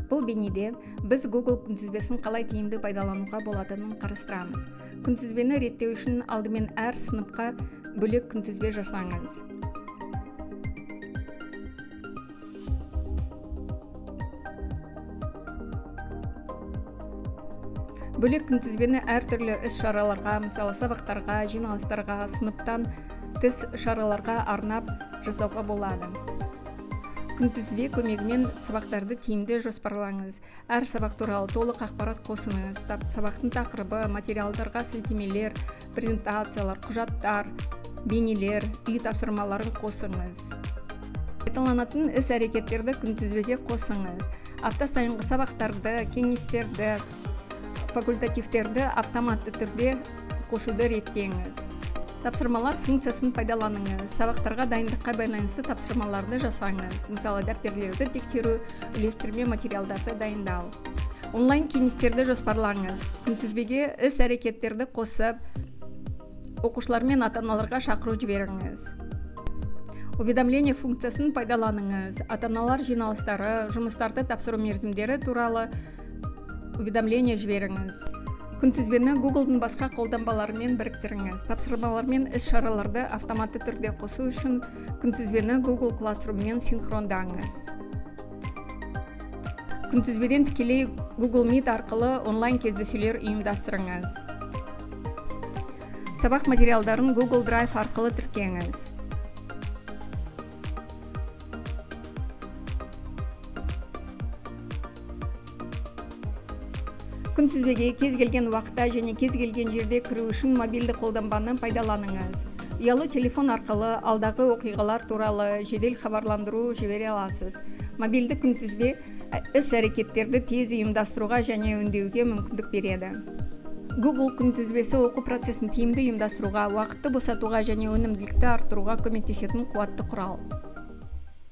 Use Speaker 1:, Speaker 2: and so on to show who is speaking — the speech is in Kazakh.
Speaker 1: Бұл бейнеде біз Google күнтізбесін қалай тиімді пайдалануға болатынын қарастырамыз. Күнтізбені реттеу үшін алдымен әр сыныпқа бөлек күнтізбе жасаңыз. Бөлек күнтізбені әртүрлі іс-шараларға, мысалы сабақтарға, жиналыстарға, сыныптан тыс шараларға арнап жасауға болады. Күнтізбе көмегімен сабақтарды тиімді жоспарлаңыз. Әр сабақ туралы толық ақпарат қосыңыз. Сабақтың тақырыбы, материалдарға сілтемелер, презентациялар, құжаттар, бейнелер, үй тапсырмаларын қосыңыз. Қайталанатын іс-әрекеттерді күнтізбеге қосыңыз. Апта сайынғы сабақтарды, кеңестерді, факультативтерді автоматты түрде қосуды реттеңіз. Тапсырмалар функциясын пайдаланыңыз. Сабақтарға дайындыққа байланысты тапсырмаларды жасаңыз. Мысалы, дәптерлерді тексеру, үлестірме материалдарды дайындау. Онлайн кеңестерді жоспарлаңыз. Күнтізбеге іс-әрекеттерді қосып, оқушылар мен ата-аналарға шақыру жіберіңіз. Уведомление функциясын пайдаланыңыз. Ата-аналар жиналыстары, жұмыстарды тапсыру мерзімдері туралы уведомление жіберіңіз. Күнтізбені Google-дың басқа қолданбаларымен біріктіріңіз. Тапсырмалар мен іс-шараларды автоматты түрде қосу үшін күнтізбені Google Classroom-мен синхрондаңыз. Күнтізбеден тікелей Google Meet арқылы онлайн кездесулер ұйымдастырыңыз. Сабақ материалдарын Google Drive арқылы тіркеңіз. Күнтізбеге кез келген уақытта және кез келген жерде кіру үшін мобильді қолданбаны пайдаланыңыз. Ұялы телефон арқылы алдағы оқиғалар туралы жедел хабарландыру жібере аласыз. Мобильді күнтізбе іс-әрекеттерді тез ұйымдастыруға және өңдеуге мүмкіндік береді. Google күнтізбесі оқу процесін тиімді ұйымдастыруға, уақытты босатуға және өнімділікті арттыруға көмектесетін қуатты құрал.